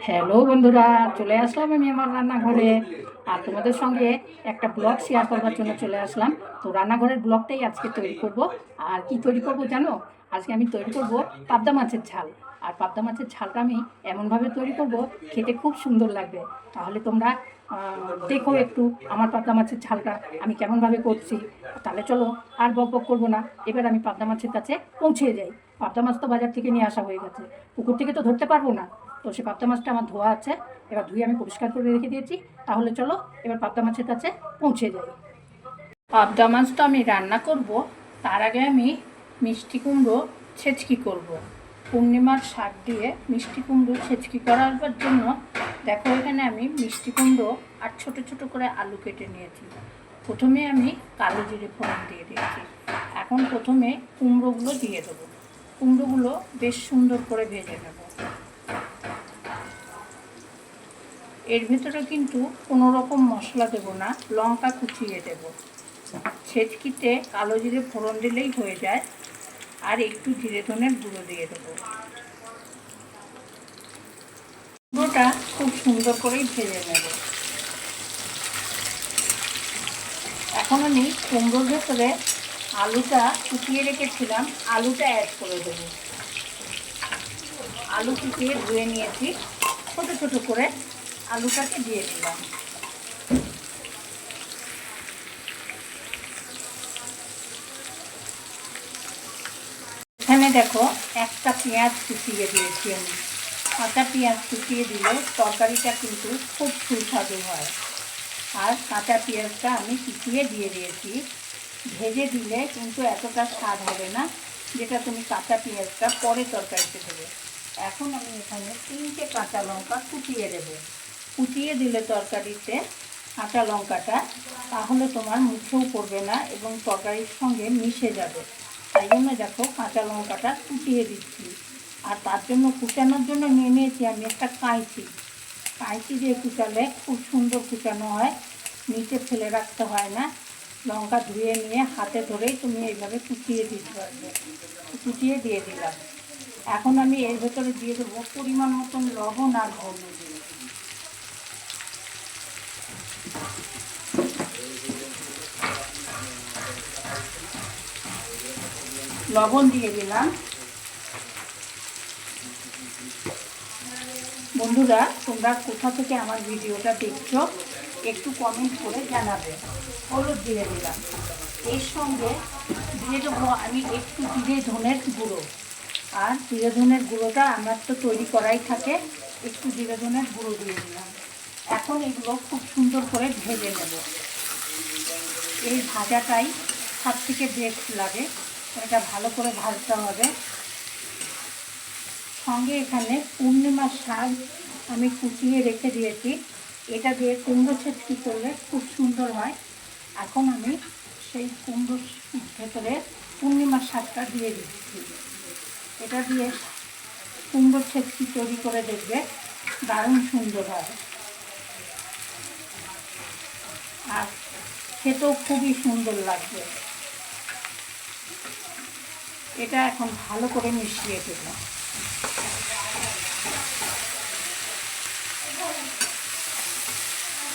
Hello বন্ধুরা, চলে আসলাম আমি আমার রান্নাঘরে। আর তোমাদের সঙ্গে একটা ব্লগ শেয়ার করবার জন্য চলে আসলাম। তো রান্নাঘরের ব্লগটাই আজকে তৈরি করব। আর কি তৈরি করব জানো? আজকে আমি তৈরি করব পাবদা মাছের ঝাল। আর পাবদা মাছের ঝালটা আমি এমনভাবে তৈরি করব, খেতে খুব সুন্দর লাগবে। তাহলে তোমরা দেখো একটু আমার পাবদা মাছের ঝালটা আমি কেমনভাবে করছি। তাহলে চলো আর বক বক করবো না, এবার আমি পাবদা মাছের কাছে পৌঁছে যাই। পাবদা মাছ তো বাজার থেকে নিয়ে আসা হয়ে গেছে, পুকুর থেকে তো ধরতে পারবো না। তো সে পাবদা মাছটা আমার ধোয়া আছে, এবার ধুয়ে আমি পরিষ্কার করে রেখে দিয়েছি। তাহলে চলো এবার পাবদা মাছের কাছে পৌঁছে যাই। পাবদা মাছ তো আমি রান্না করব, তার আগে আমি মিষ্টি কুমড়ো ছেচকি করব। পূর্ণিমার শাক দিয়ে মিষ্টি কুমড়ো ছেচকি করার জন্য দেখো এখানে আমি মিষ্টি কুমড়ো আর ছোট ছোট করে আলু কেটে নিয়েছি। প্রথমে আমি কালো জিরে ফোড়ন দিয়ে দিয়েছি। এখন প্রথমে কুমড়োগুলো দিয়ে দেবো। কুমড়োগুলো বেশ সুন্দর করে ভেজে নেব। এর ভিতরে কিন্তু কোনো রকম মশলা দেব না, লঙ্কা কুচিয়ে দেব। ছেচকিতে কালো জিরে ফোড়ন দিলেই হয়ে যায়। আর একটু জিরে ধনের গুঁড়ো দিয়ে দেবো। গুঁড়োটা খুব সুন্দর করেই ভেজে নেব। এখন আমি কুমড়োর ভেতরে আলুটা কুচিয়ে রেখেছিলাম, আলুটা অ্যাড করে দেব। আলু কুচিয়ে ধুয়ে নিয়েছি, ছোট ছোট করে আলুটাকে দিয়ে দিলাম। এখানে দেখো একটা পেঁয়াজ কুচিয়ে দিয়েছি আমি। কাঁচা পেঁয়াজ কুচিয়ে দিলে তরকারিটা কিন্তু খুব সুস্বাদু হয়। আর কাঁচা পেঁয়াজটা আমি কুচিয়ে দিয়ে দিয়েছি। ভেজে দিলে কিন্তু এতটা স্বাদ হবে না, যেটা তুমি কাঁচা পেঁয়াজটা পরে তরকারিতে দেবে। এখন আমি এখানে 3টে কাঁচা লঙ্কা কুচিয়ে দেবো। কুচিয়ে দিলে তরকারিতে কাঁচা লঙ্কাটা, তাহলে তোমার মুখেও পড়বে না এবং তরকারির সঙ্গে মিশে যাবে। তাই জন্য দেখো কাঁচা লঙ্কাটা কুচিয়ে দিচ্ছি। আর তার জন্য কুচানোর জন্য নিয়ে নিয়েছি আমি একটা কাঁচি। কাঁচি দিয়ে কুচালে খুব সুন্দর কুচানো হয়, নিচে ফেলে রাখতে হয় না। লঙ্কা ধুয়ে নিয়ে হাতে ধরেই তুমি এইভাবে কুচিয়ে দিতে পারবে। কুচিয়ে দিয়ে দিলাম। এখন আমি এর ভেতরে দিয়ে দেবো পরিমাণ মতন লবণ আর হলুদ। লবণ দিয়ে দিলাম। বন্ধুরা, তোমরা কোথা থেকে আমার ভিডিওটা দেখছো একটু কমেন্ট করে জানাবে। হলুদ দিয়ে দিলাম। এর সঙ্গে দিয়ে দেবো আমি একটু জিরে ধনের গুঁড়ো। আর জিরে ধনের গুঁড়োটা আমার তো তৈরি করাই থাকে, একটু জিরে ধনের গুঁড়ো দিয়ে দিলাম। এখন এগুলো খুব সুন্দর করে ভেজে নেব। এই ভাজাটাই সব থেকে বেস্ট লাগে, এটা ভালো করে ভাজতে হবে। সঙ্গে এখানে পূর্ণিমার শাক আমি কুচিয়ে রেখে দিয়েছি, এটা দিয়ে কুমড়ো ছেচকি করলে খুব সুন্দর হয়। এখন আমি সেই কুমড়োর ভেতরে পূর্ণিমার শাকটা দিয়ে দিচ্ছি। এটা দিয়ে কুমড়ো ছেচকি তৈরি করে দেখবে, দারুণ সুন্দর হয়। আর খেতেও খুবই সুন্দর লাগবে। এটা এখন ভালো করে মিশিয়ে দেব।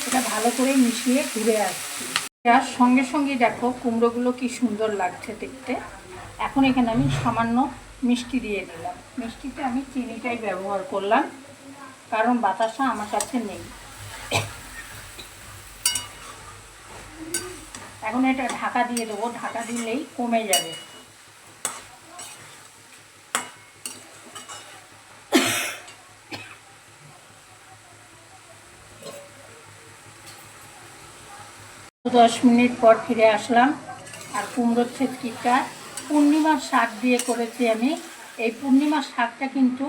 এটা ভালো করে মিশিয়ে ঘুরে আসছি। তার সঙ্গে সঙ্গে দেখো কুমড়োগুলো কি সুন্দর লাগছে দেখতে। এখন এখানে আমি সামান্য মিষ্টি দিয়ে দিলাম। মিষ্টিতে আমি চিনিটাই ব্যবহার করলাম, কারণ বাতাসা আমার কাছে নেই। এখন এটা ঢাকা দিয়ে দেবো, ঢাকা দিলেই কমে যাবে। তো 10 মিনিট পর ফিরে আসলাম। আর কুমড়োর ছেচকিটা পূর্ণিমার শাক দিয়ে করেছি আমি। এই পূর্ণিমার শাকটা কিন্তু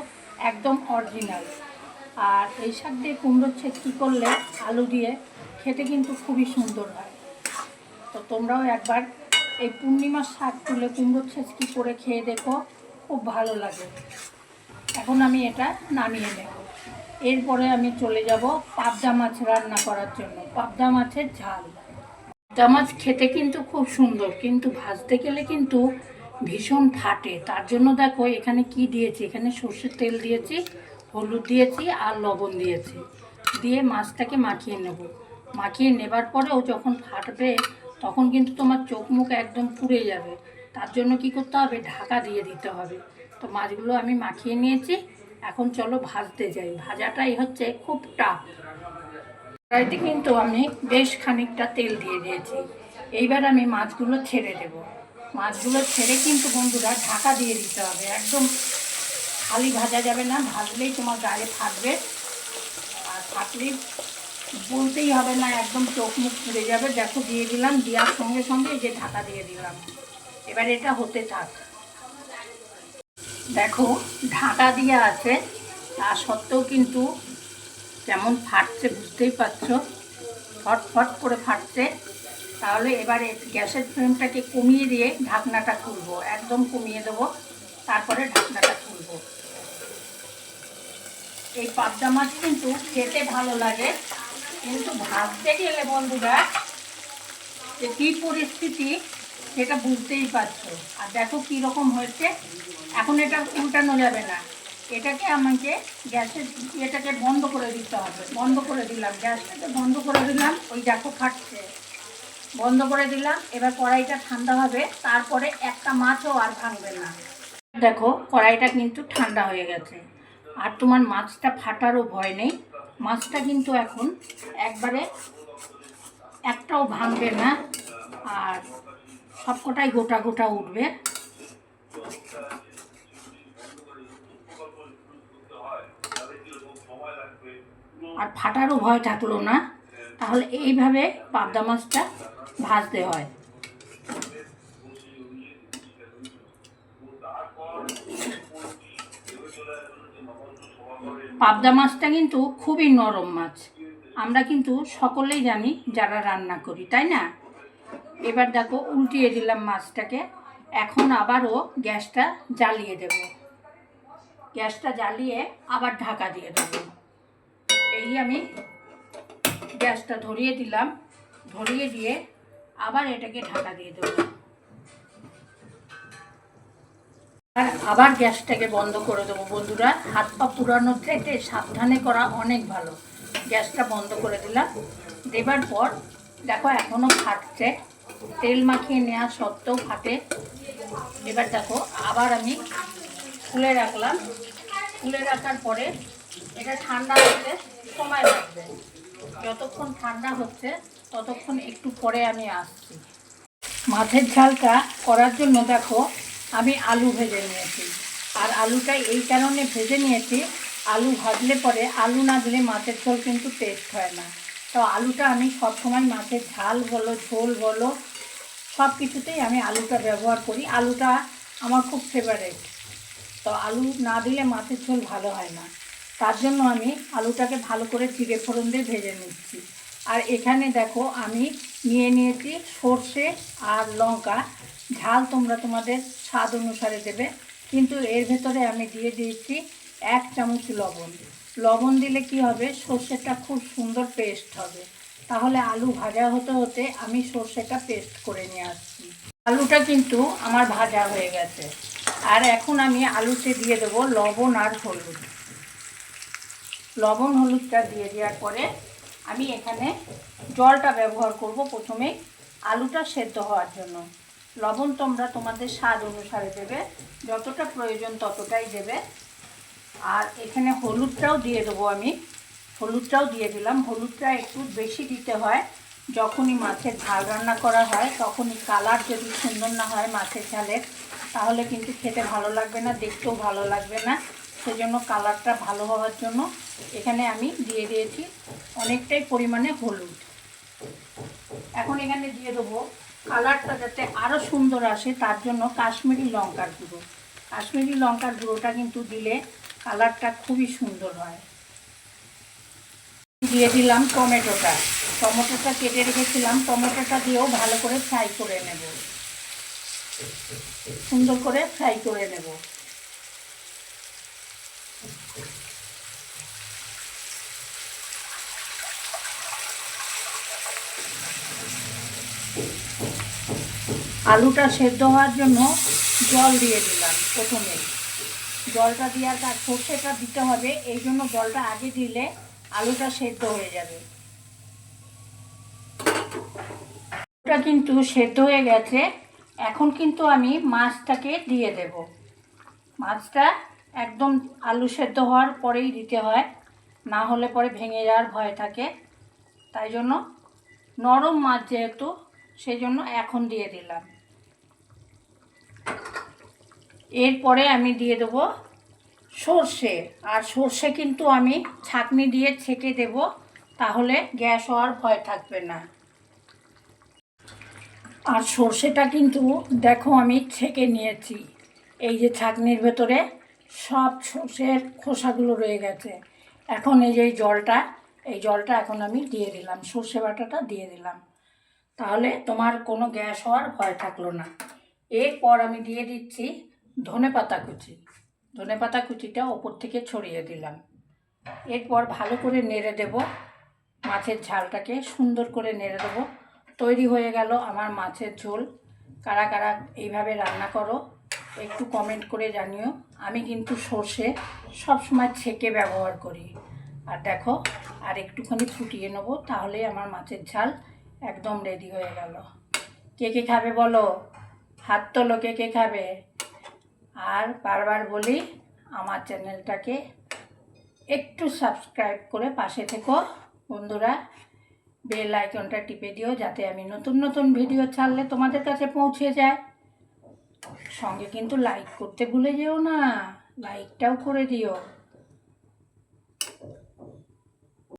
একদম অরিজিনাল। আর এই শাক দিয়ে কুমড়োর ছেচকি করলে আলু দিয়ে খেতে কিন্তু খুবই সুন্দর হয়। তো তোমরাও একবার এই পূর্ণিমার শাক তুলে কুমড়োর ছেচকি করে খেয়ে দেখো, খুব ভালো লাগে। এখন আমি এটা নামিয়ে নেব। এরপরে আমি চলে যাব পাবদা মাছ রান্না করার জন্য। পাবদা মাছের ঝাল। পাবদা মাছ খেতে কিন্তু খুব সুন্দর, কিন্তু ভাজতে গেলে কিন্তু ভীষণ ফাটে। তার জন্য দেখো এখানে কি দিয়েছি, এখানে সর্ষের তেল দিয়েছি, হলুদ দিয়েছি আর লবণ দিয়েছি, দিয়ে মাছটাকে মাখিয়ে নেব। মাখিয়ে নেবার পরেও যখন ফাটবে তখন কিন্তু তোমার চোখ মুখ একদম পুড়ে যাবে। তার জন্য কি করতে হবে, ঢাকা দিয়ে দিতে হবে। তো মাছগুলো আমি মাখিয়ে নিয়েছি, এখন চলো ভাজতে যাই। ভাজাটাই হচ্ছে খুব টাফ। কড়াইতে কিন্তু আমি বেশ খানিকটা তেল দিয়ে দিয়েছি। এইবার আমি মাছগুলো ছেড়ে দেব। মাছগুলো ছেড়ে কিন্তু বন্ধুরা ঢাকা দিয়ে দিতে হবে, একদম খালি ভাজা যাবে না, ভাজলেই তোমার গায়ে ফাটবে। আর ফাটলেই বলতেই হবে না, একদম চোখ মুখ পুড়ে যাবে। দেখো দিয়ে দিলাম, দেওয়ার সঙ্গে সঙ্গে এই যে ঢাকা দিয়ে দিলাম। এবার এটা হতে থাক। দেখো ঢাকা দিয়ে আছে, তা সত্ত্বেও কিন্তু যেমন ফাটছে বুঝতেই পারছো, ফট ফট করে ফাটছে। তাহলে এবারে গ্যাসের ফ্লেমটাকে কমিয়ে দিয়ে ঢাকনাটা খুলবো, একদম কমিয়ে দেবো, তারপরে ঢাকনাটা খুলবো। এই পাবদা মাছ কিন্তু খেতে ভালো লাগে, কিন্তু ভাজতে গেলে বন্ধুরা যে কী পরিস্থিতি সেটা বুঝতেই পারছো। আর দেখো কীরকম হয়েছে। এখন এটা উল্টানো যাবে না, এটাকে আমাকে গ্যাসের এটাকে বন্ধ করে দিতে হবে। বন্ধ করে দিলাম, গ্যাসটাকে বন্ধ করে দিলাম। ওই দেখো ফাটছে, বন্ধ করে দিলাম। এবার কড়াইটা ঠান্ডা হবে, তারপরে একটা মাছও আর ভাঙবে না। দেখো কড়াইটা কিন্তু ঠান্ডা হয়ে গেছে, আর তোমার মাছটা ফাটারও ভয় নেই। মাছটা কিন্তু এখন একবারে একটাও ভাঙবে না, আর সবকটাই গোটা গোটা উঠবে। আর ফাটারও ভয় থাকলো না। তাহলে এইভাবে পাবদা মাছটা ভাজতে হয়। পাবদা মাছটা কিন্তু খুবই নরম মাছ, আমরা কিন্তু সকলেই জানি যারা রান্না করি, তাই না? এবার দেখো উল্টিয়ে দিলাম মাছটাকে। এখন আবারও গ্যাসটা জ্বালিয়ে দেব। গ্যাসটা জ্বালিয়ে আবার ঢাকা দিয়ে দেব। এই আমি গ্যাসটা ধরিয়ে দিলাম, ধরিয়ে দিয়ে আবার এটাকে ঢাকা দিয়ে দেব। আর আবার গ্যাসটাকে বন্ধ করে দেবো। বন্ধুরা, হাত পা পুরানোর থেকে সাবধানে করা অনেক ভালো। গ্যাসটা বন্ধ করে দিলাম। দেবার পর দেখো এখনও ফাটছে, তেল মাখিয়ে নেওয়া সত্ত্বেও ফাটে। এবার দেখো আবার আমি খুলে রাখলাম। খুলে রাখার পরে এটা ঠান্ডা হতে সময় লাগবে। যতক্ষণ ঠান্ডা হচ্ছে ততক্ষণ একটু পরে আমি আসছি। মাছের ঝালটা করার জন্য দেখো আমি আলু ভেজে নিয়েছি। আর আলুটা এই কারণে ভেজে নিয়েছি, আলু ভাজলে পরে আলু না দিলে মাছের ঝোল কিন্তু টেস্ট হয় না। তো আলুটা আমি সবসময় মাছের ঝাল বলো ঝোল বলো সব কিছুতেই আমি আলুটা ব্যবহার করি। আলুটা আমার খুব ফেভারিট। তো আলু না দিলে মাছের ঝোল ভালো হয় না। তার জন্য আমি আলুটাকে ভালো করে জিরে ফোড়ন দিয়ে ভেজে নিচ্ছি। আর এখানে দেখো আমি নিয়ে নিয়েছি সর্ষে আর লঙ্কা। ঝাল তোমরা তোমাদের স্বাদ অনুসারে দেবে, কিন্তু এর ভেতরে আমি দিয়ে দিয়েছি 1 চামচ লবণ। লবণ দিলে কি হবে, সর্ষেটা খুব সুন্দর পেস্ট হবে। তাহলে আলু ভাজা হতে হতে আমি সর্ষেটা পেস্ট করে নিয়ে আসছি। আলুটা কিন্তু আমার ভাজা হয়ে গেছে। আর এখন আমি আলুতে দিয়ে দেবো লবণ আর হলুদ। লবণ হলুদটা দিয়ে দেওয়ার পরে আমি এখানে জলটা ব্যবহার করব প্রথমে আলুটা সেদ্ধ হওয়ার জন্য। লবণ তোমরা তোমাদের স্বাদ অনুসারে দেবে, যতটা প্রয়োজন ততটাই দেবে। আর এখানে হলুদটাও দিয়ে দেবো আমি। হলুদটাও দিয়ে দিলাম। হলুদটা একটু বেশি দিতে হয়। যখনই মাছের ঝাল রান্না করা হয় তখনই কালার যদি সুন্দর না হয় মাছের ঝালের, তাহলে কিন্তু খেতে ভালো লাগবে না, দেখতেও ভালো লাগবে না। সেজন্য কালারটা ভালো হওয়ার জন্য এখানে আমি দিয়ে দিয়েছি অনেকটাই পরিমাণে হলুদ। এখন এখানে দিয়ে দেবো কালারটা যাতে আরও সুন্দর আসে, তার জন্য কাশ্মীরি লঙ্কার গুঁড়ো। কাশ্মীরি লঙ্কার গুঁড়োটা কিন্তু দিলে কালারটা খুবই সুন্দর হয়। দিয়ে দিলাম টমেটোটা। টমেটোটা কেটে রেখেছিলাম, টমেটোটা দিয়েও ভালো করে ফ্রাই করে নেব, সুন্দর করে ফ্রাই করে নেব। আলুটা সেদ্ধ হওয়ার জন্য জল দিয়ে দিলাম প্রথমে। জলটা দেওয়ার কাজ, সর্ষেটা দিতে হবে, এই জন্য জলটা আগে দিলে আলুটা সেদ্ধ হয়ে যাবে। আলুটা কিন্তু সেদ্ধ হয়ে গেছে। এখন কিন্তু আমি মাছটাকে দিয়ে দেব। মাছটা একদম আলু সেদ্ধ হওয়ার পরেই দিতে হয়, না হলে পরে ভেঙে যাওয়ার ভয় থাকে। তাই জন্য নরম মাছ যেহেতু, সেই জন্য এখন দিয়ে দিলাম। এরপরে আমি দিয়ে দেবো সর্ষে। আর সর্ষে কিন্তু আমি ছাঁকনি দিয়ে ছেঁকে দেব, তাহলে গ্যাস হওয়ার ভয় থাকবে না। আর সর্ষেটা কিন্তু দেখো আমি ছেঁকে নিয়েছি। এই যে ছাঁকনির ভেতরে সব সর্ষের খোসাগুলো রয়ে গেছে। এখন এই যে এই জলটা এখন আমি দিয়ে দিলাম, সর্ষে বাটাটা দিয়ে দিলাম, তাহলে তোমার কোনো গ্যাস হওয়ার ভয় থাকলো না। এরপর আমি দিয়ে দিচ্ছি ধনেপাতা কুচি। ধনেপাতা কুচিটা ওপর থেকে ছড়িয়ে দিলাম। এরপর ভালো করে নেড়ে দেব, মাছের ঝালটাকে সুন্দর করে নেড়ে দেবো। তৈরি হয়ে গেল আমার মাছের ঝোল। কারা কারা এইভাবে রান্না করো একটু কমেন্ট করে জানিও। আমি কিন্তু সর্ষে সবসময় ছেঁকে ব্যবহার করি। আর দেখো, আর একটুখানি ফুটিয়ে নেবো, তাহলেই আমার মাছের ঝাল একদম রেডি হয়ে গেল। কে কে খাবে বলো, হাত তোলো কে কে খাবে। আর বারবার বলি, আমার চ্যানেলটাকে একটু সাবস্ক্রাইব করে পাশে থেকো বন্ধুরা। বেল আইকনটা টিপে দিও, যাতে আমি নতুন নতুন ভিডিও ছাড়লে তোমাদের কাছে পৌঁছে যায়। সঙ্গে কিন্তু লাইক করতে ভুলে যেও না, লাইকটাও করে দিও।